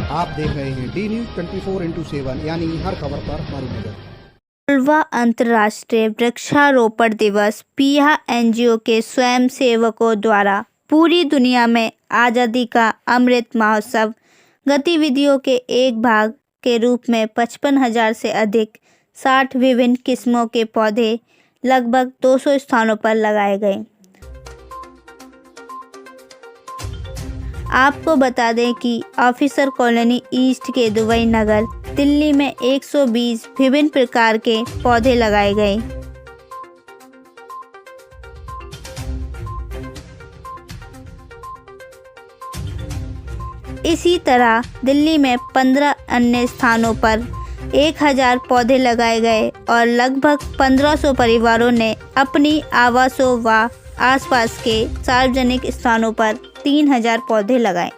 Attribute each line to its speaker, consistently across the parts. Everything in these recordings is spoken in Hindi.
Speaker 1: आप देख रहे हैं डी न्यूज 24x7 यानी हर खबर पर हमारी नजर।
Speaker 2: 16वां अंतर्राष्ट्रीय वृक्षारोपण दिवस पीहा एनजीओ के स्वयंसेवकों द्वारा पूरी दुनिया में आज़ादी का अमृत महोत्सव गतिविधियों के एक भाग के रूप में 55,000 से अधिक 60 विभिन्न किस्मों के पौधे लगभग 200 स्थानों पर लगाए गए। आपको बता दें कि ऑफिसर कॉलोनी ईस्ट के दुबई नगर दिल्ली में 120 विभिन्न प्रकार के पौधे लगाए गए। इसी तरह दिल्ली में 15 अन्य स्थानों पर 1000 पौधे लगाए गए और लगभग 1500 परिवारों ने अपनी आवासों व आसपास के सार्वजनिक स्थानों पर 3000 पौधे लगाए।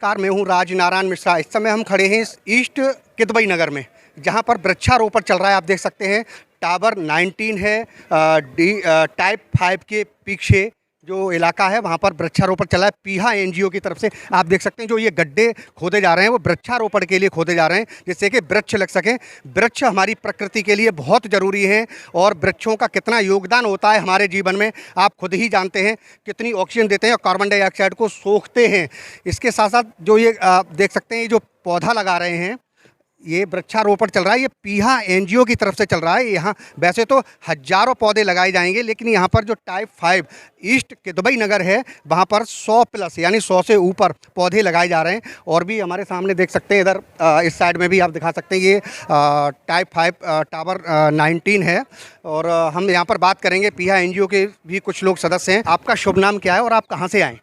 Speaker 1: कार में हूँ राजनारायण मिश्रा। इस समय हम खड़े हैं ईस्ट के दुबई नगर में, जहाँ पर वृक्षारोपण चल रहा है। आप देख सकते हैं टावर 19 है, टाइप 5 के पीछे जो इलाका है वहाँ पर वृक्षारोपण चला है पीहा एनजीओ की तरफ से। आप देख सकते हैं जो ये गड्ढे खोदे जा रहे हैं वो वृक्षारोपण के लिए खोदे जा रहे हैं, जिससे कि वृक्ष लग सकें। वृक्ष हमारी प्रकृति के लिए बहुत ज़रूरी है और वृक्षों का कितना योगदान होता है हमारे जीवन में आप खुद ही जानते हैं। कितनी ऑक्सीजन देते हैं और कार्बन डाइऑक्साइड को सोखते हैं। इसके साथ साथ जो ये देख सकते हैं ये जो पौधा लगा रहे हैं ये वृक्षारोपण चल रहा है, ये पीहा एनजीओ की तरफ से चल रहा है। यहाँ वैसे तो हज़ारों पौधे लगाए जाएंगे, लेकिन यहाँ पर जो टाइप 5 ईस्ट के दुबई नगर है वहाँ पर 100 प्लस यानी 100 से ऊपर पौधे लगाए जा रहे हैं। और भी हमारे सामने देख सकते हैं, इधर इस साइड में भी आप दिखा सकते हैं ये टाइप 5 टावर 19 है। और हम यहाँ पर बात करेंगे पीहा एनजीओ के भी कुछ लोग सदस्य हैं। आपका शुभ नाम क्या है और आप कहाँ से आए?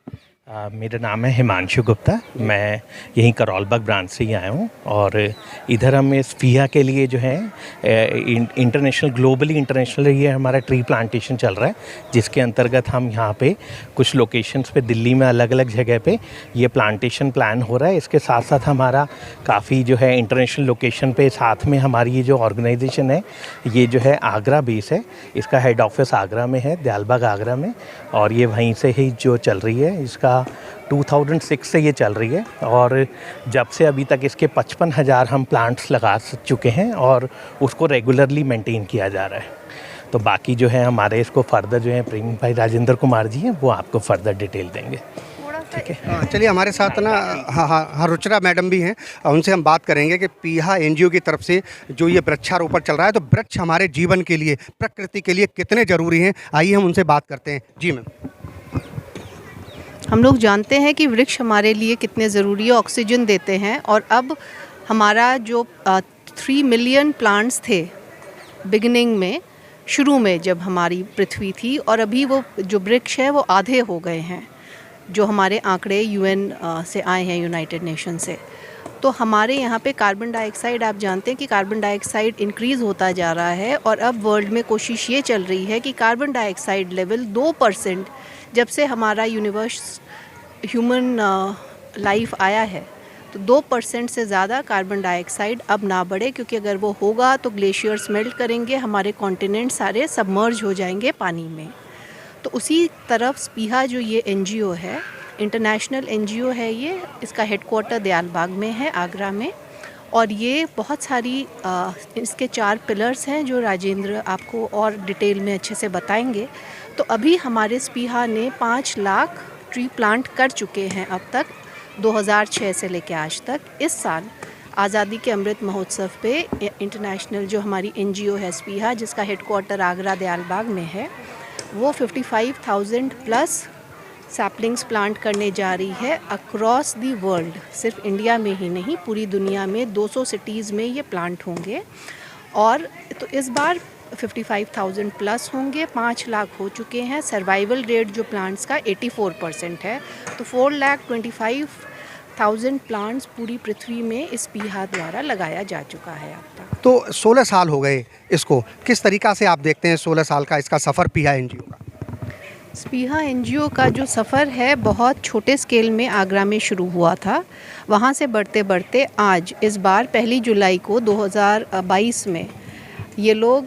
Speaker 3: मेरा नाम है हिमांशु गुप्ता। मैं यहीं करौलबाग ब्रांच से ही आया हूँ और इधर हम इस पीहा के लिए जो है इंटरनेशनल ग्लोबली इंटरनेशनल ये हमारा ट्री प्लांटेशन चल रहा है, जिसके अंतर्गत हम यहाँ पे कुछ लोकेशंस पे दिल्ली में अलग अलग जगह पे ये प्लांटेशन प्लान हो रहा है। इसके साथ साथ हमारा काफ़ी जो है इंटरनेशनल लोकेशन पे साथ में हमारी ये जो ऑर्गेनाइजेशन है ये जो है आगरा बेस है। इसका हेड ऑफिस आगरा में है, दयालबाग आगरा में, और ये वहीं से ही जो चल रही है। इसका 2006 से ये चल रही है और जब से अभी तक इसके 55,000 हम प्लांट्स लगा चुके हैं और उसको रेगुलरली मेंटेन किया जा रहा है। तो बाकी जो है हमारे इसको फर्दर जो है प्रेम भाई राजेंद्र कुमार जी हैं, वो आपको फर्दर डिटेल देंगे। ठीक है,
Speaker 1: चलिए हमारे साथ ना हाँ रुचिरा मैडम भी हैं, उनसे हम बात करेंगे कि पीहा एनजीओ की तरफ से जो ये वृक्षारोपण चल रहा है तो वृक्ष हमारे जीवन के लिए प्रकृति के लिए कितने ज़रूरी हैं। आइए हम उनसे बात करते हैं। जी मैम।
Speaker 4: हम लोग जानते हैं कि वृक्ष हमारे लिए कितने ज़रूरी है, ऑक्सीजन देते हैं। और अब हमारा जो 3 मिलियन प्लांट्स थे बिगिनिंग में, शुरू में जब हमारी पृथ्वी थी, और अभी वो जो वृक्ष है वो आधे हो गए हैं, जो हमारे आंकड़े यूएन से आए हैं, यूनाइटेड नेशन से। तो हमारे यहाँ पे कार्बन डाइऑक्साइड, आप जानते हैं कि कार्बन डाइऑक्साइड इंक्रीज़ होता जा रहा है और अब वर्ल्ड में कोशिश ये चल रही है कि कार्बन डाइऑक्साइड लेवल 2%, जब से हमारा यूनिवर्स ह्यूमन लाइफ आया है, तो 2% से ज़्यादा कार्बन डाइऑक्साइड अब ना बढ़े, क्योंकि अगर वो होगा तो ग्लेशियर्स मेल्ट करेंगे, हमारे कॉन्टिनेंट सारे सबमर्ज हो जाएंगे पानी में। तो उसी तरफ पीहा जो ये एनजीओ है, इंटरनेशनल एनजीओ है ये, इसका हेडक्वार्टर दयालबाग में है, आगरा में। और ये बहुत सारी इसके 4 पिलर्स हैं जो राजेंद्र आपको और डिटेल में अच्छे से बताएंगे। तो अभी हमारे पीहा ने 5 लाख ट्री प्लांट कर चुके हैं अब तक, 2006 से लेकर आज तक। इस साल आज़ादी के अमृत महोत्सव पे इंटरनेशनल जो हमारी एनजीओ है पीहा, जिसका हेडक्वार्टर आगरा दयालबाग में है, वो 55,000 प्लस सैपलिंग्स प्लांट करने जा रही है अक्रॉस दी वर्ल्ड। सिर्फ इंडिया में ही नहीं, पूरी दुनिया में 200 सिटीज़ में ये प्लांट होंगे। और तो इस बार 55,000 प्लस होंगे, 5 लाख हो चुके हैं। सर्वाइवल रेट जो प्लांट्स का 84% है। तो 4,25,000 प्लांट्स पूरी पृथ्वी में इस पीहा द्वारा लगाया जा चुका है अब तक।
Speaker 1: तो 16 साल हो गए इसको, किस तरीक़ा से आप देखते हैं 16 साल का इसका सफ़र पीहा एनजीओ का?
Speaker 4: पीहा एनजीओ का जो सफ़र है बहुत छोटे स्केल में आगरा में शुरू हुआ था। वहाँ से बढ़ते बढ़ते आज इस बार 1 जुलाई को 2022 में ये लोग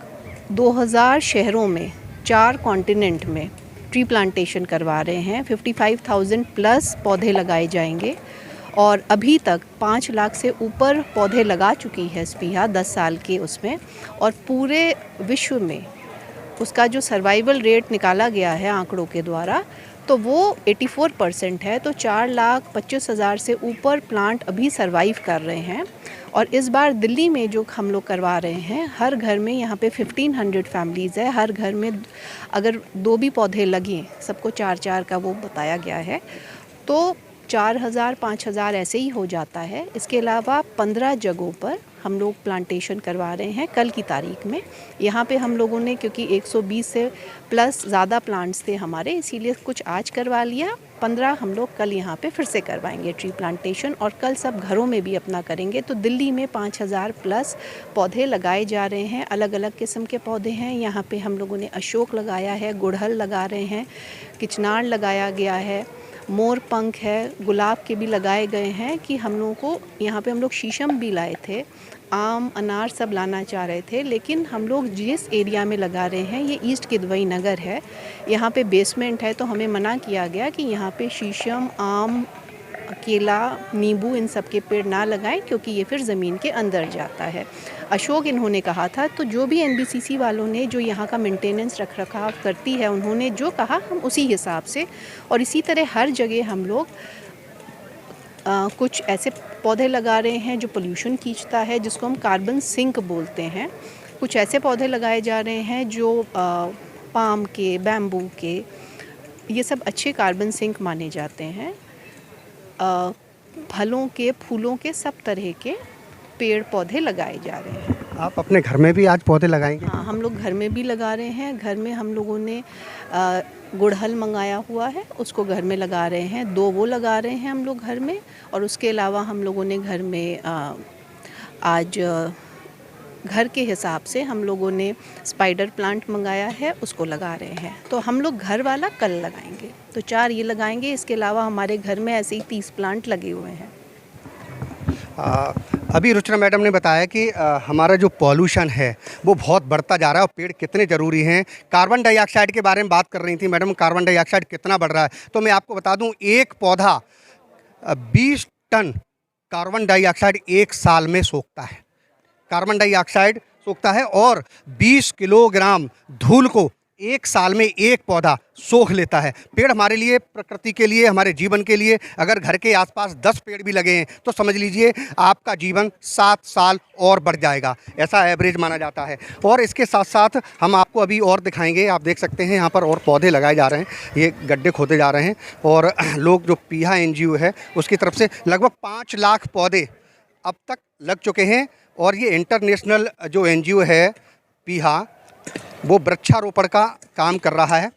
Speaker 4: 2000 शहरों में 4 कॉन्टिनेंट में ट्री प्लांटेशन करवा रहे हैं। 55,000 प्लस पौधे लगाए जाएंगे और अभी तक 5 लाख से ऊपर पौधे लगा चुकी है स्पीहा 10 साल के उसमें। और पूरे विश्व में उसका जो सर्वाइवल रेट निकाला गया है आंकड़ों के द्वारा, तो वो 84% है। तो 4,25,000 से ऊपर प्लांट अभी सर्वाइव कर रहे हैं। और इस बार दिल्ली में जो हम लोग करवा रहे हैं, हर घर में यहाँ पे 1500 फैमिलीज़ है, हर घर में अगर 2 भी पौधे लगें, सबको 4-4 का वो बताया गया है, तो 4,000 5,000 ऐसे ही हो जाता है। इसके अलावा 15 जगहों पर हम लोग प्लांटेशन करवा रहे हैं कल की तारीख में। यहाँ पे हम लोगों ने, क्योंकि 120 से प्लस ज़्यादा प्लांट्स थे हमारे, इसीलिए कुछ आज करवा लिया, 15 हम लोग कल यहाँ पे फिर से करवाएंगे ट्री प्लांटेशन, और कल सब घरों में भी अपना करेंगे। तो दिल्ली में 5,000 प्लस पौधे लगाए जा रहे हैं, अलग अलग किस्म के पौधे हैं। यहाँ पे हम लोगों ने अशोक लगाया है, गुड़हल लगा रहे हैं, किचनार लगाया गया है, मोर पंख है, गुलाब के भी लगाए गए हैं। कि हम लोगों को यहाँ पे हम लोग शीशम भी लाए थे, आम अनार सब लाना चाह रहे थे, लेकिन हम लोग जिस एरिया में लगा रहे हैं, ये ईस्ट किदवई नगर है, यहाँ पे बेसमेंट है, तो हमें मना किया गया कि यहाँ पे शीशम, आम, केला, नींबू इन सब के पेड़ ना लगाएं, क्योंकि ये फिर ज़मीन के अंदर जाता है। अशोक इन्होंने कहा था, तो जो भी एनबीसीसी वालों ने, जो यहाँ का मेंटेनेंस रख रखाव करती है, उन्होंने जो कहा हम उसी हिसाब से, और इसी तरह हर जगह हम लोग कुछ ऐसे पौधे लगा रहे हैं जो पोल्यूशन खींचता है, जिसको हम कार्बन सिंक बोलते हैं। कुछ ऐसे पौधे लगाए जा रहे हैं जो पाम के, बैम्बू के, ये सब अच्छे कार्बन सिंक माने जाते हैं। फलों के, फूलों के, सब तरह के पेड़ पौधे लगाए जा रहे हैं।
Speaker 1: आप अपने घर में भी आज पौधे लगाएंगे?
Speaker 4: हाँ, हम लोग घर में भी लगा रहे हैं। घर में हम लोगों ने गुड़हल मंगाया हुआ है, उसको घर में लगा रहे हैं, 2 वो लगा रहे हैं हम लोग घर में। और उसके अलावा हम लोगों ने घर में आज घर के हिसाब से हम लोगों ने स्पाइडर प्लांट मंगाया है, उसको लगा रहे हैं। तो हम लोग घर वाला कल लगाएंगे, तो 4 ये लगाएंगे। इसके अलावा हमारे घर में ऐसे ही 30 प्लांट लगे हुए हैं।
Speaker 1: अभी रुचना मैडम ने बताया कि हमारा जो पॉल्यूशन है वो बहुत बढ़ता जा रहा है और पेड़ कितने ज़रूरी हैं। कार्बन डाइऑक्साइड के बारे में बात कर रही थी मैडम, कार्बन डाइऑक्साइड कितना बढ़ रहा है। तो मैं आपको बता दूं, एक पौधा 20 टन कार्बन डाइऑक्साइड 1 साल में सोखता है, कार्बन डाइऑक्साइड सोखता है, और 20 किलोग्राम धूल को 1 साल में एक पौधा सोख लेता है। पेड़ हमारे लिए, प्रकृति के लिए, हमारे जीवन के लिए, अगर घर के आसपास 10 पेड़ भी लगे हैं तो समझ लीजिए आपका जीवन 7 साल और बढ़ जाएगा, ऐसा एवरेज माना जाता है। और इसके साथ साथ हम आपको अभी और दिखाएंगे। आप देख सकते हैं यहाँ पर और पौधे लगाए जा रहे हैं, ये गड्ढे खोदे जा रहे हैं, और लोग, जो पीहा NGO है उसकी तरफ से लगभग 5 लाख पौधे अब तक लग चुके हैं। और ये इंटरनेशनल जो NGO है पीहा, वो वृक्षारोपण का काम कर रहा है।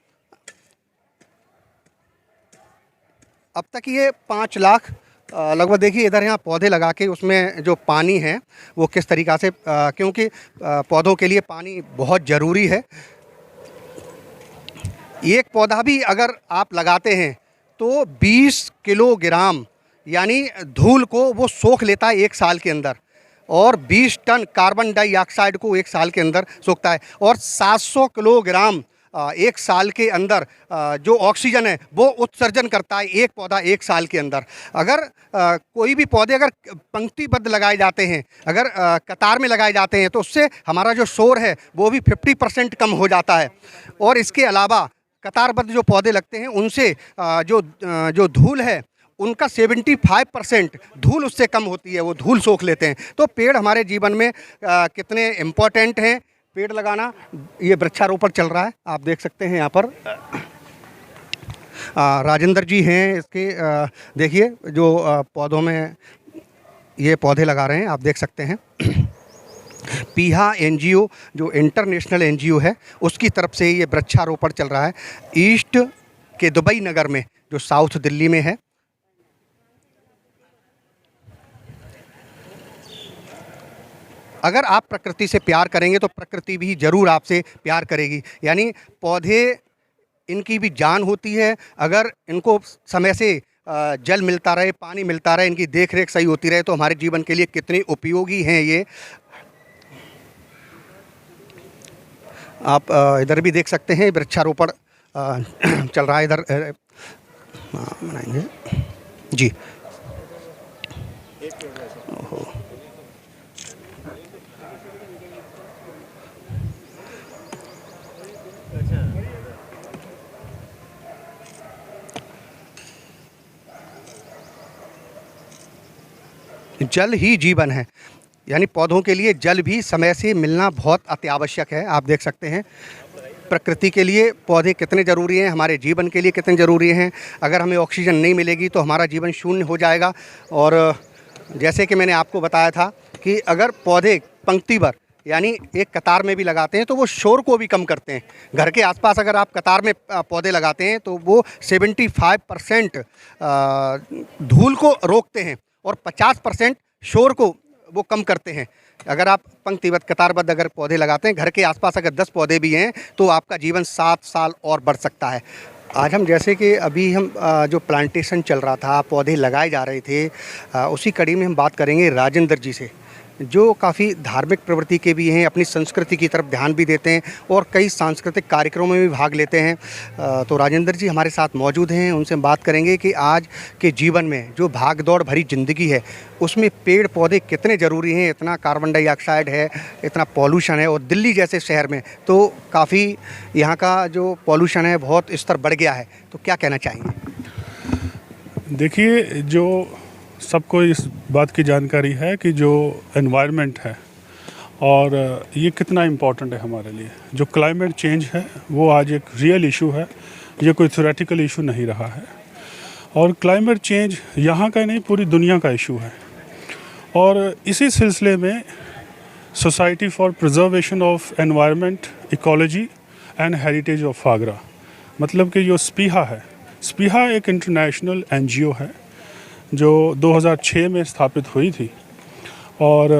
Speaker 1: अब तक ये 5 लाख लगभग, देखिए इधर यहाँ पौधे लगा के उसमें जो पानी है वो किस तरीक़ा से, क्योंकि पौधों के लिए पानी बहुत ज़रूरी है। एक पौधा भी अगर आप लगाते हैं तो 20 किलोग्राम यानी धूल को वो सोख लेता है 1 साल के अंदर, और 20 टन कार्बन डाइऑक्साइड को 1 साल के अंदर सोखता है, और 700 किलोग्राम 1 साल के अंदर जो ऑक्सीजन है वो उत्सर्जन करता है एक पौधा 1 साल के अंदर। अगर कोई भी पौधे अगर पंक्तिबद्ध लगाए जाते हैं, अगर कतार में लगाए जाते हैं, तो उससे हमारा जो शोर है वो भी 50% कम हो जाता है। और इसके अलावा कतारबद्ध जो पौधे लगते हैं उनसे जो धूल है उनका 75% धूल उससे कम होती है, वो धूल सोख लेते हैं। तो पेड़ हमारे जीवन में कितने इम्पोर्टेंट हैं, पेड़ लगाना। ये वृक्षारोपण चल रहा है, आप देख सकते हैं यहाँ पर राजेंद्र जी हैं इसके, देखिए जो पौधों में ये पौधे लगा रहे हैं, आप देख सकते हैं। पीहा NGO जो इंटरनेशनल NGO है उसकी तरफ से ये वृक्षारोपण चल रहा है ईस्ट के दुबई नगर में, जो साउथ दिल्ली में है। अगर आप प्रकृति से प्यार करेंगे तो प्रकृति भी ज़रूर आपसे प्यार करेगी। यानी पौधे, इनकी भी जान होती है। अगर इनको समय से जल मिलता रहे, पानी मिलता रहे, इनकी देख रेख सही होती रहे, तो हमारे जीवन के लिए कितने उपयोगी हैं ये। आप इधर भी देख सकते हैं वृक्षारोपण चल रहा है इधर बनाएंगे जी। ओहो। जल ही जीवन है, यानी पौधों के लिए जल भी समय से मिलना बहुत अत्यावश्यक है। आप देख सकते हैं प्रकृति के लिए पौधे कितने ज़रूरी हैं, हमारे जीवन के लिए कितने ज़रूरी हैं। अगर हमें ऑक्सीजन नहीं मिलेगी तो हमारा जीवन शून्य हो जाएगा। और जैसे कि मैंने आपको बताया था कि अगर पौधे पंक्तिबद्ध यानी एक कतार में भी लगाते हैं तो वो शोर को भी कम करते हैं। घर के आसपास अगर आप कतार में पौधे लगाते हैं तो वो 75% धूल को रोकते हैं और 50% शोर को वो कम करते हैं। अगर आप पंक्तिबद्ध कतारबद्ध अगर पौधे लगाते हैं, घर के आसपास अगर 10 पौधे भी हैं तो आपका जीवन 7 साल और बढ़ सकता है। आज हम जैसे कि अभी हम जो प्लांटेशन चल रहा था, पौधे लगाए जा रहे थे, उसी कड़ी में हम बात करेंगे राजेंद्र जी से, जो काफ़ी धार्मिक प्रवृत्ति के भी हैं, अपनी संस्कृति की तरफ ध्यान भी देते हैं और कई सांस्कृतिक कार्यक्रमों में भी भाग लेते हैं। तो राजेंद्र जी हमारे साथ मौजूद हैं, उनसे हम बात करेंगे कि आज के जीवन में जो भाग दौड़ भरी ज़िंदगी है उसमें पेड़ पौधे कितने ज़रूरी हैं। इतना कार्बन डाइऑक्साइड है, इतना पॉल्यूशन है, और दिल्ली जैसे शहर में तो काफ़ी यहाँ का जो पॉल्यूशन है बहुत स्तर बढ़ गया है। तो क्या कहना चाहेंगे?
Speaker 5: देखिए, जो सबको इस बात की जानकारी है कि जो एनवायरनमेंट है और ये कितना इम्पोर्टेंट है हमारे लिए। जो क्लाइमेट चेंज है वो आज एक रियल इशू है, ये कोई थ्योरेटिकल इशू नहीं रहा है। और क्लाइमेट चेंज यहाँ का नहीं, पूरी दुनिया का इशू है। और इसी सिलसिले में society for preservation of environment, ecology and heritage of Agra, मतलब कि जो स्पीहा है, स्पीहा एक इंटरनेशनल NGO है जो 2006 में स्थापित हुई थी। और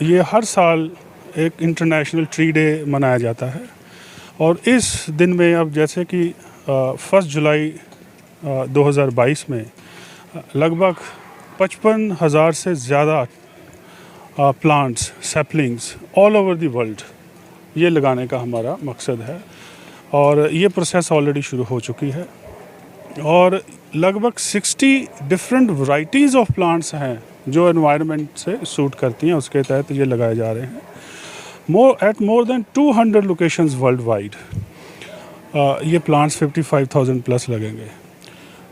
Speaker 5: ये हर साल एक इंटरनेशनल ट्री डे मनाया जाता है। और इस दिन में अब जैसे कि 1 जुलाई 2022 में लगभग 55,000 से ज़्यादा plants, saplings all over the world ये लगाने का हमारा मकसद है। और ये प्रोसेस ऑलरेडी शुरू हो चुकी है और लगभग 60 डिफरेंट वैरायटीज़ ऑफ प्लांट्स हैं जो एनवायरनमेंट से सूट करती हैं, उसके तहत ये लगाए जा रहे हैं। More than 200 locations world wide ये प्लांट्स 55,000 प्लस लगेंगे।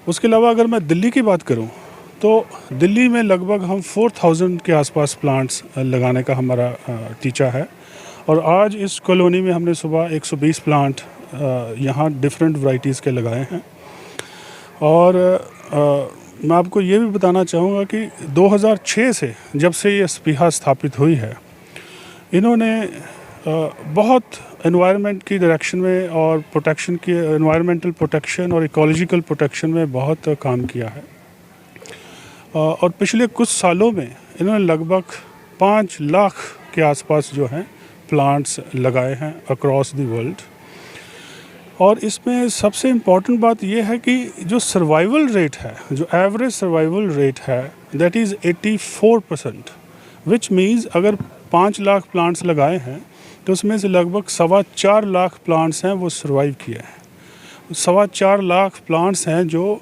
Speaker 5: उसके अलावा अगर मैं दिल्ली की बात करूं तो दिल्ली में लगभग हम 4,000 के आसपास प्लांट्स लगाने का हमारा टीचा है। और आज इस कॉलोनी में हमने सुबह 120 प्लांट यहाँ डिफरेंट वैरायटीज़ के लगाए हैं। और मैं आपको ये भी बताना चाहूँगा कि 2006 से जब से ये स्पीहा स्थापित हुई है, इन्होंने बहुत एनवायरनमेंट की डायरेक्शन में और प्रोटेक्शन की, एनवायरमेंटल प्रोटेक्शन और इकोलॉजिकल प्रोटेक्शन में बहुत काम किया है। और पिछले कुछ सालों में इन्होंने लगभग 5 लाख के आसपास जो हैं प्लांट्स लगाए हैं अक्रॉस द वर्ल्ड। और इसमें सबसे इम्पॉर्टेंट बात यह है कि जो सर्वाइवल रेट है, जो एवरेज सर्वाइवल रेट है, दैट इज़ 84%, विच मीन्स अगर 5 लाख प्लांट्स लगाए हैं तो उसमें से लगभग 4.25 लाख प्लांट्स हैं वो सर्वाइव किए हैं। 4.25 लाख प्लांट्स हैं जो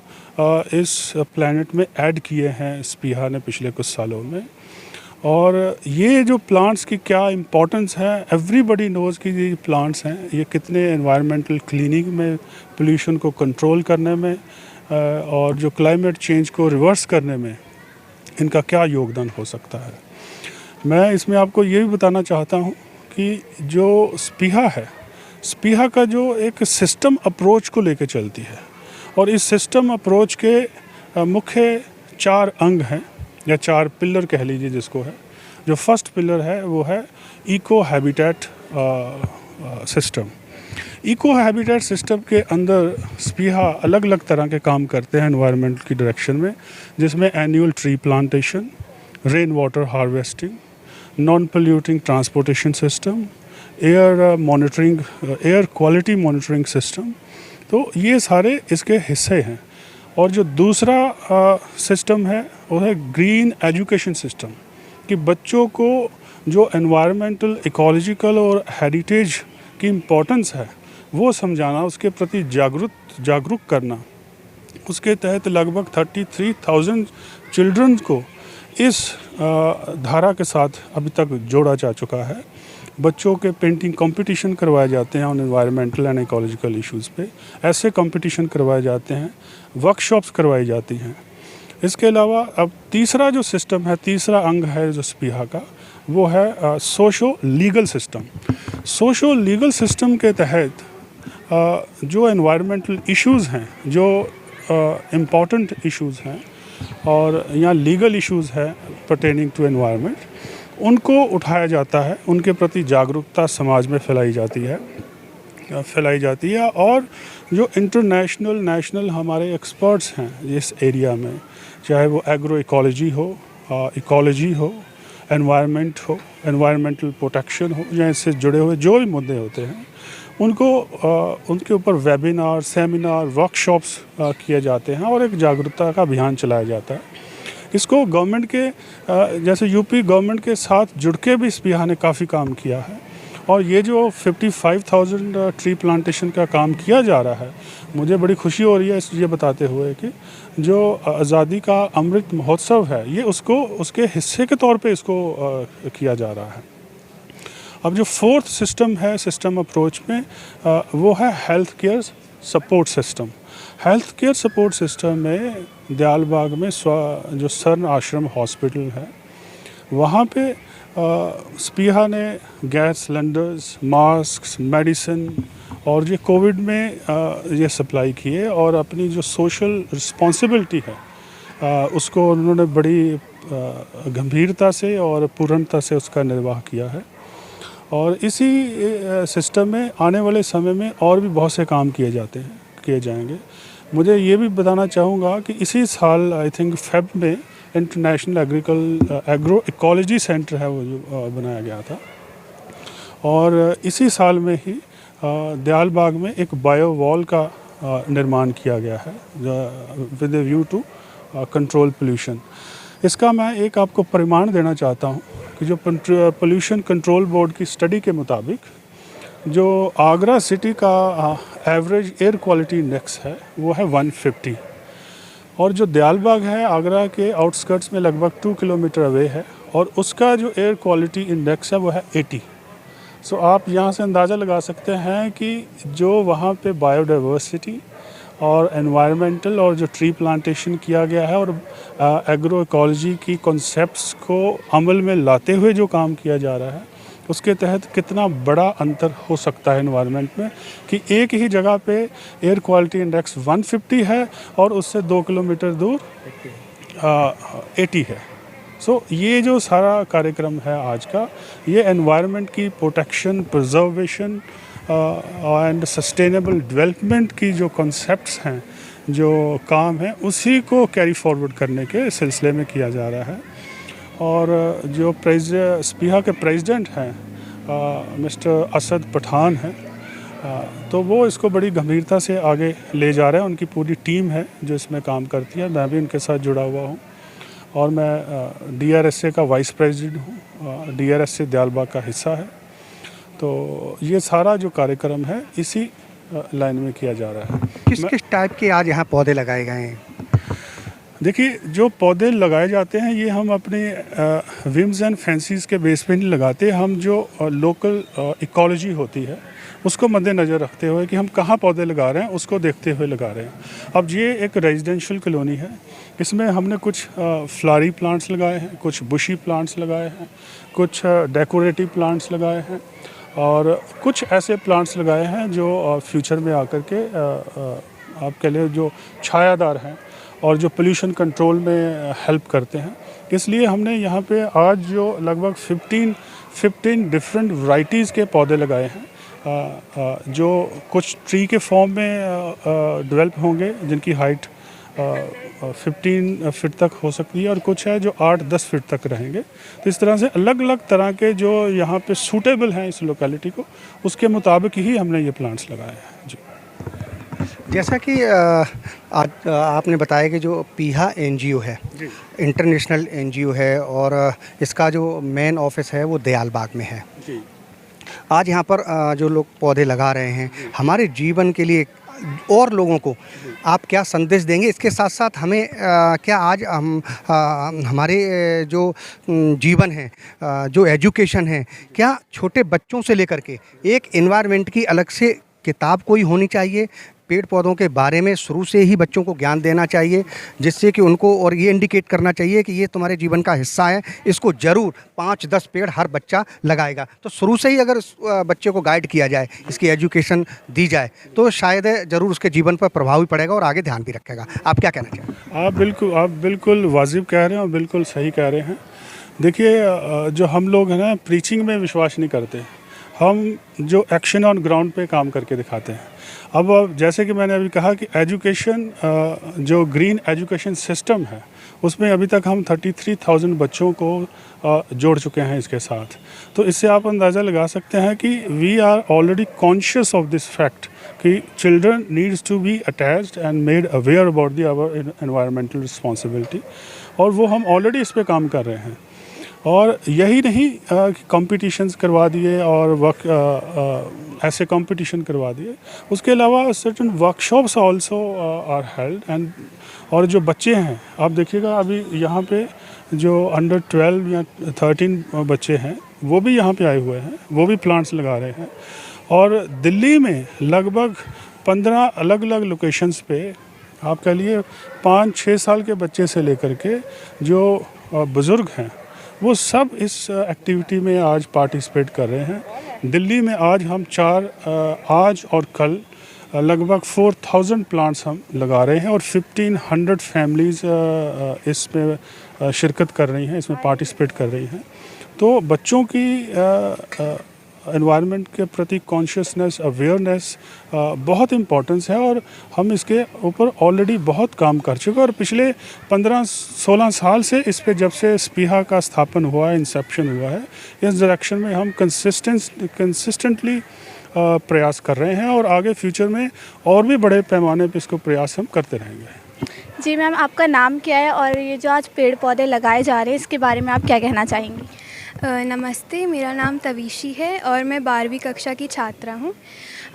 Speaker 5: इस प्लैनेट में ऐड किए हैं स्पीहा ने पिछले कुछ सालों में। और ये जो प्लांट्स की क्या इम्पोर्टेंस है, एवरीबडी नोज़ कि ये प्लांट्स हैं ये कितने एनवायरमेंटल क्लीनिंग में, पोल्यूशन को कंट्रोल करने में और जो क्लाइमेट चेंज को रिवर्स करने में इनका क्या योगदान हो सकता है। मैं इसमें आपको ये भी बताना चाहता हूँ कि जो स्पीहा है, स्पीहा का जो एक सिस्टम अप्रोच को लेकर चलती है। और इस सिस्टम अप्रोच के मुख्य 4 अंग हैं या 4 पिलर कह लीजिए जिसको है। जो फर्स्ट पिलर है वो है eco habitat system. Eco habitat system के अंदर स्पीहा अलग अलग तरह के काम करते हैं एनवायरनमेंट की डायरेक्शन में, जिसमें annual tree plantation, rain water harvesting, non polluting transportation system, air monitoring, air quality monitoring system. तो ये सारे इसके हिस्से हैं। और जो दूसरा सिस्टम है वो है ग्रीन एजुकेशन सिस्टम, कि बच्चों को जो एनवायरमेंटल, इकोलॉजिकल और हेरिटेज की इम्पोर्टेंस है वो समझाना, उसके प्रति जागरूक करना। उसके तहत लगभग 33,000 चिल्ड्रन को इस धारा के साथ अभी तक जोड़ा जा चुका है। बच्चों के पेंटिंग कंपटीशन करवाए जाते हैं on environmental and ecological issues पे, ऐसे कंपटीशन करवाए जाते हैं, वर्कशॉप्स करवाई जाती हैं। इसके अलावा अब तीसरा जो सिस्टम है, तीसरा अंग है जो स्पीहा का, वो है socio legal system. Socio legal system के तहत जो एनवायरमेंटल इश्यूज़ हैं, जो इम्पॉर्टेंट इश्यूज़ हैं और या लीगल इश्यूज़ है पर्टेनिंग टू एनवायरनमेंट, उनको उठाया जाता है, उनके प्रति जागरूकता समाज में फैलाई जाती है और जो इंटरनेशनल नेशनल हमारे एक्सपर्ट्स हैं इस एरिया में, चाहे वो एग्रो इकोलॉजी हो, इकोलॉजी हो, एनवायरनमेंट हो, एनवायरमेंटल प्रोटेक्शन हो, या इससे जुड़े हुए जो भी मुद्दे होते हैं, उनको उनके ऊपर वेबिनार, सेमिनार, वर्कशॉप्स किए जाते हैं और एक जागरूकता का अभियान चलाया जाता है। इसको गवर्नमेंट के जैसे यूपी गवर्नमेंट के साथ जुड़ के भी स्पीहा ने काफ़ी काम किया है और ये जो 55,000 ट्री प्लांटेशन का काम किया जा रहा है, मुझे बड़ी खुशी हो रही है ये बताते हुए कि जो आज़ादी का अमृत महोत्सव है, ये उसके हिस्से के तौर पे इसको किया जा रहा है। अब जो फोर्थ सिस्टम है सिस्टम अप्रोच में, वो है health care support system. Health care support system में दयालबाग में जो स्वर्ण आश्रम हॉस्पिटल है, वहाँ पे स्पीहा ने गैस सिलेंडर्स, मास्क, मेडिसिन और ये कोविड में ये सप्लाई किए और अपनी जो सोशल रिस्पॉन्सिबिलिटी है उसको उन्होंने बड़ी गंभीरता से और पूर्णता से उसका निर्वाह किया है। और इसी सिस्टम में आने वाले समय में और भी बहुत से काम किए जाएंगे। मुझे ये भी बताना चाहूँगा कि इसी साल आई थिंक फेब में इंटरनेशनल एग्रो इकोलॉजी सेंटर है वो जो बनाया गया था और इसी साल में ही दयालबाग में एक बायो वॉल का निर्माण किया गया है with a view to control pollution. इसका मैं एक आपको परिमाण देना चाहता हूँ कि जो पोल्यूशन कंट्रोल बोर्ड की स्टडी के मुताबिक जो आगरा सिटी का एवरेज एयर क्वालिटी इंडेक्स है वो है 150 और जो दयालबाग है आगरा के आउटस्कर्ट्स में लगभग 2 किलोमीटर अवे है और उसका जो एयर क्वालिटी इंडेक्स है वो है 80। सो आप यहाँ से अंदाज़ा लगा सकते हैं कि जो वहाँ पे बायोडाइवर्सिटी और एनवायरमेंटल और जो ट्री प्लांटेशन किया गया है और एग्रो इकोलॉजी की कॉन्सेप्ट्स को अमल में लाते हुए जो काम किया जा रहा है, उसके तहत कितना बड़ा अंतर हो सकता है एनवायरनमेंट में कि एक ही जगह पे एयर क्वालिटी इंडेक्स 150 है और उससे 2 किलोमीटर दूर 80 है। सो ये जो सारा कार्यक्रम है आज का, ये एनवायरनमेंट की protection, preservation and sustainable development की जो कॉन्सेप्ट्स हैं, जो काम है, उसी को कैरी फॉरवर्ड करने के सिलसिले में किया जा रहा है। और जो स्पीहा के प्रेसिडेंट हैं मिस्टर असद पठान हैं, तो वो इसको बड़ी गंभीरता से आगे ले जा रहे हैं। उनकी पूरी टीम है जो इसमें काम करती है, मैं भी उनके साथ जुड़ा हुआ हूँ और मैं DRSA का वाइस प्रेसिडेंट हूँ। DRSA दयालबाग का हिस्सा है। तो ये सारा जो कार्यक्रम है इसी लाइन में किया जा रहा है।
Speaker 1: किस टाइप के आज यहाँ पौधे लगाए गए हैं?
Speaker 5: देखिए, जो पौधे लगाए जाते हैं ये हम अपने विम्स एंड फैंसीज़ के बेस पे नहीं लगाते। हम जो लोकल इकोलॉजी होती है उसको मद्देनज़र रखते हुए कि हम कहाँ पौधे लगा रहे हैं उसको देखते हुए लगा रहे हैं। अब ये एक रेजिडेंशियल कॉलोनी है, इसमें हमने कुछ फ्लावरी प्लांट्स लगाए हैं, कुछ बुशी प्लांट्स लगाए हैं, कुछ डेकोरेटिव प्लांट्स लगाए हैं और कुछ ऐसे प्लांट्स लगाए हैं जो फ्यूचर में आकर के आप कह लें जो छायादार हैं और जो पोल्यूशन कंट्रोल में हेल्प करते हैं। इसलिए हमने यहाँ पे आज जो लगभग 15 डिफरेंट वैरायटीज़ के पौधे लगाए हैं, जो कुछ ट्री के फॉर्म में डेवलप होंगे जिनकी हाइट 15 फीट तक हो सकती है और कुछ है जो 8-10 फीट तक रहेंगे। तो इस तरह से अलग अलग तरह के जो यहाँ पे सूटेबल हैं इस लोकेलिटी को, उसके मुताबिक ही हमने ये प्लांट्स लगाए हैं। जी,
Speaker 1: जैसा कि आपने बताया कि जो पीहा NGO है, इंटरनेशनल NGO है और इसका जो मेन ऑफिस है वो दयालबाग में है।
Speaker 5: जी।
Speaker 1: आज यहाँ पर जो लोग पौधे लगा रहे हैं, हमारे जीवन के लिए और लोगों को आप क्या संदेश देंगे? इसके साथ साथ हमें क्या आज हम हमारे जो जीवन है, जो एजुकेशन है, क्या छोटे बच्चों से लेकर के एक एनवायरनमेंट की अलग से किताब कोई होनी चाहिए? पेड़ पौधों के बारे में शुरू से ही बच्चों को ज्ञान देना चाहिए, जिससे कि उनको और ये इंडिकेट करना चाहिए कि ये तुम्हारे जीवन का हिस्सा है, इसको ज़रूर 5-10 पेड़ हर बच्चा लगाएगा। तो शुरू से ही अगर बच्चे को गाइड किया जाए, इसकी एजुकेशन दी जाए, तो शायद ज़रूर उसके जीवन पर प्रभाव भी पड़ेगा और आगे ध्यान भी रखेगा। आप क्या कहना चाहेंगे?
Speaker 5: आप बिल्कुल वाजिब कह रहे हैं और बिल्कुल सही कह रहे हैं। देखिए, जो हम लोग हैं ना, प्रीचिंग में विश्वास नहीं करते, हम जो एक्शन ऑन ग्राउंड पे काम करके दिखाते हैं। अब जैसे कि मैंने अभी कहा कि एजुकेशन, जो ग्रीन एजुकेशन सिस्टम है, उसमें अभी तक हम 33,000 बच्चों को जोड़ चुके हैं इसके साथ। तो इससे आप अंदाज़ा लगा सकते हैं कि we are already conscious of this fact कि children needs to be attached and made aware about the our environmental responsibility, और वो हम ऑलरेडी इस पे काम कर रहे हैं। और यही नहीं कि कॉम्पिटिशन्स करवा दिए और ऐसे कंपटीशन करवा दिए, उसके अलावा certain workshops also are held. And और जो बच्चे हैं, आप देखिएगा अभी यहाँ पे जो अंडर 12 या 13 बच्चे हैं, वो भी यहाँ पे आए हुए हैं, वो भी प्लांट्स लगा रहे हैं। और दिल्ली में लगभग 15 अलग अलग लोकेशंस पे, आप कह लिए 5-6 साल के बच्चे से लेकर के जो बुज़ुर्ग हैं, वो सब इस एक्टिविटी में आज पार्टिसिपेट कर रहे हैं। दिल्ली में आज हम आज और कल लगभग 4,000 प्लांट्स हम लगा रहे हैं और 1,500 फैमिलीज़ इसमें शिरकत कर रही हैं, इसमें पार्टिसिपेट कर रही हैं। तो बच्चों की एनवायरनमेंट के प्रति कॉन्शियसनेस, अवेयरनेस बहुत इम्पोर्टेंस है, और हम इसके ऊपर ऑलरेडी बहुत काम कर चुके हैं। और पिछले 15-16 साल से इस पे, जब से स्पीहा का स्थापन हुआ है, इंसेप्शन हुआ है, इस डायरेक्शन में हम कंसिस्टेंटली प्रयास कर रहे हैं, और आगे फ्यूचर में और भी बड़े पैमाने पे इसको प्रयास हम करते रहेंगे।
Speaker 6: जी मैम, आपका नाम क्या है और ये जो आज पेड़ पौधे लगाए जा रहे हैं, इसके बारे में आप क्या कहना चाहेंगी?
Speaker 7: नमस्ते, मेरा नाम तवीशी है और मैं 12वीं कक्षा की छात्रा हूँ।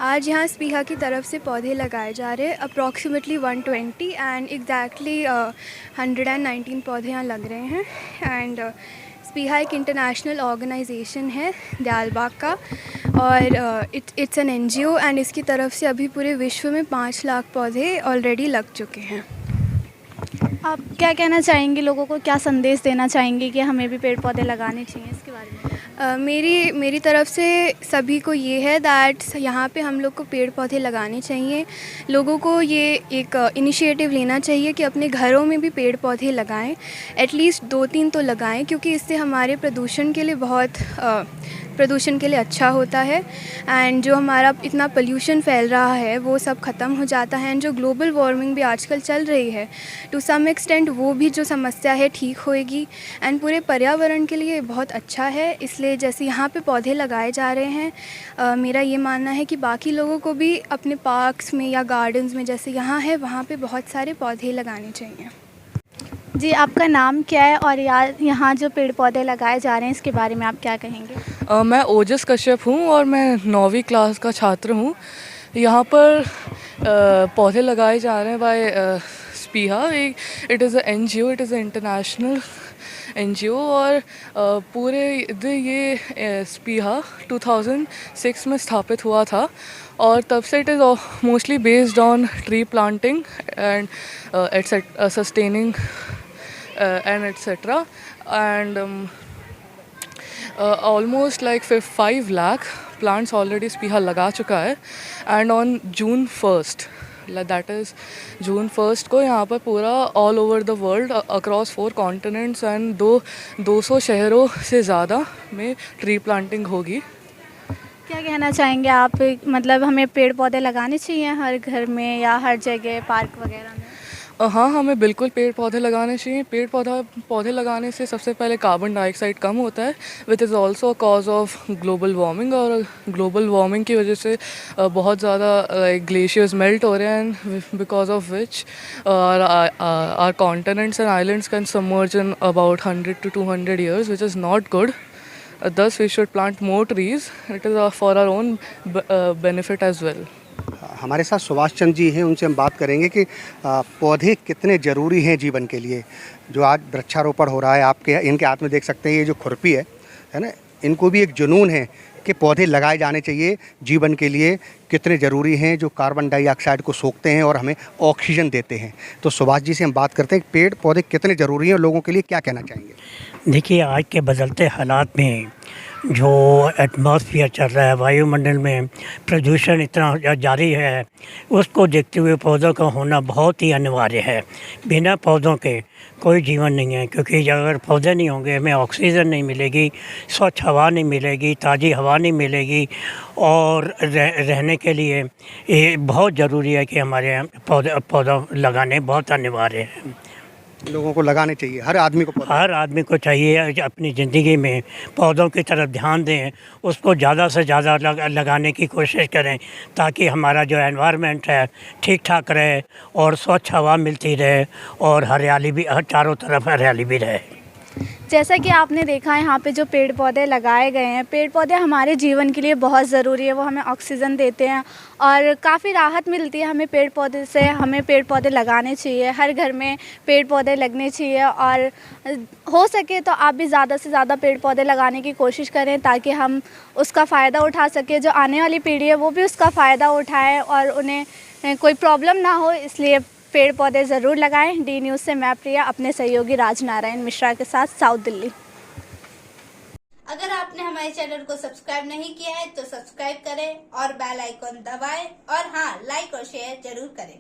Speaker 7: आज यहाँ स्पीहा की तरफ से पौधे लगाए जा रहे हैं, अप्रॉक्सीमेटली 120 एंड एग्जैक्टली 119 पौधे यहाँ लग रहे हैं। एंड स्पीहा एक इंटरनेशनल ऑर्गेनाइजेशन है दयालबाग का, और इट्स एन NGO, एंड इसकी तरफ से अभी पूरे विश्व में 5 लाख पौधे ऑलरेडी लग चुके हैं।
Speaker 6: आप क्या कहना चाहेंगे, लोगों को क्या संदेश देना चाहेंगे कि हमें भी पेड़ पौधे लगाने चाहिए, इसके बारे में?
Speaker 7: मेरी तरफ से सभी को ये है दैट यहाँ पे हम लोग को पेड़ पौधे लगाने चाहिए। लोगों को ये एक इनिशिएटिव लेना चाहिए कि अपने घरों में भी पेड़ पौधे लगाएं, एटलीस्ट 2-3 तो लगाएं, क्योंकि इससे हमारे प्रदूषण के लिए अच्छा होता है। एंड जो हमारा इतना पोल्यूशन फैल रहा है वो सब ख़त्म हो जाता है। एंड जो ग्लोबल वार्मिंग भी आजकल चल रही है, टू सम एक्सटेंट वो भी जो समस्या है ठीक होएगी, एंड पूरे पर्यावरण के लिए बहुत अच्छा है। इसलिए जैसे यहाँ पे पौधे लगाए जा रहे हैं, मेरा ये मानना है कि बाकी लोगों को भी अपने पार्क्स में या गार्डन्स में, जैसे यहाँ है, वहाँ पे बहुत सारे पौधे लगाने चाहिए।
Speaker 6: जी, आपका नाम क्या है और यहाँ जो पेड़ पौधे लगाए जा रहे हैं, इसके बारे में आप क्या कहेंगे?
Speaker 8: मैं ओजस कश्यप हूँ और मैं 9वीं क्लास का छात्र हूँ। यहाँ पर पौधे लगाए जा रहे हैं by Spiha. It is a NGO, it is a international NGO, और पूरे ये स्पीहा 2006 में स्थापित हुआ था, और तब से it is mostly based on tree planting and sustaining and etc. And almost like 5 lakh plants already स्पीहा लगा चुका है। and on June 1st, that is June 1st को यहाँ पर पूरा all over the world across 4 continents and 200 शहरों से ज़्यादा में ट्री प्लांटिंग होगी।
Speaker 6: क्या कहना चाहेंगे आप, मतलब हमें पेड़ पौधे लगाने चाहिए हर घर में या हर जगह, पार्क वगैरह में?
Speaker 8: हाँ, हमें बिल्कुल पेड़ पौधे लगाने चाहिए। पेड़ पौधे लगाने से सबसे पहले कार्बन डाइऑक्साइड कम होता है, which is also cause of global warming, और ग्लोबल वार्मिंग की वजह से बहुत ज़्यादा ग्लेशियर्स मेल्ट हो रहे हैं, because of which are continents and islands can submerge in about 100 to 200 years, which is not good. thus we should plant more trees. It is for our own benefit as well.
Speaker 1: हमारे साथ सुभाष चंद्र जी हैं, उनसे हम बात करेंगे कि पौधे कितने ज़रूरी हैं जीवन के लिए। जो आज वृक्षारोपण हो रहा है, आपके इनके हाथ में देख सकते हैं ये जो खुरपी है ना, इनको भी एक जुनून है कि पौधे लगाए जाने चाहिए जीवन के लिए, कितने ज़रूरी हैं, जो कार्बन डाइऑक्साइड को सोखते हैं और हमें ऑक्सीजन देते हैं। तो सुभाष जी से हम बात करते हैं पेड़ पौधे कितने ज़रूरी हैं और लोगों के लिए क्या कहना चाहेंगे।
Speaker 9: देखिए, आज के बदलते हालात में जो एटमॉस्फेयर चल रहा है, वायुमंडल में प्रदूषण इतना जारी है, उसको देखते हुए पौधों का होना बहुत ही अनिवार्य है। बिना पौधों के कोई जीवन नहीं है, क्योंकि अगर पौधे नहीं होंगे हमें ऑक्सीजन नहीं मिलेगी, स्वच्छ हवा नहीं मिलेगी, ताज़ी हवा नहीं मिलेगी, और रहने के लिए ये बहुत ज़रूरी है कि हमारे यहाँ पौधा लगाने बहुत अनिवार्य है।
Speaker 1: लोगों को लगाने चाहिए, हर आदमी को
Speaker 9: चाहिए अपनी ज़िंदगी में पौधों की तरफ ध्यान दें, उसको ज़्यादा से ज़्यादा लगाने की कोशिश करें, ताकि हमारा जो एनवायरनमेंट है ठीक ठाक रहे और स्वच्छ हवा मिलती रहे और हरियाली भी, चारों तरफ हरियाली भी रहे।
Speaker 6: जैसा कि आपने देखा है यहाँ पे जो पेड़ पौधे लगाए गए हैं, पेड़ पौधे हमारे जीवन के लिए बहुत ज़रूरी है। वो हमें ऑक्सीजन देते हैं और काफ़ी राहत मिलती है हमें पेड़ पौधे से। हमें पेड़ पौधे लगाने चाहिए, हर घर में पेड़ पौधे लगने चाहिए, और हो सके तो आप भी ज़्यादा से ज़्यादा पेड़ पौधे लगाने की कोशिश करें, ताकि हम उसका फ़ायदा उठा सकें। जो आने वाली पीढ़ी है वो भी उसका फ़ायदा उठाए और उन्हें कोई प्रॉब्लम ना हो, इसलिए पेड़ पौधे ज़रूर लगाएं। डी न्यूज़ से मैं प्रिया अपने सहयोगी राजनारायण मिश्रा के साथ, साउथ दिल्ली।
Speaker 2: अगर आपने हमारे चैनल को सब्सक्राइब नहीं किया है तो सब्सक्राइब करें और बेल आइकॉन दबाएं, और हाँ, लाइक और शेयर जरूर करें।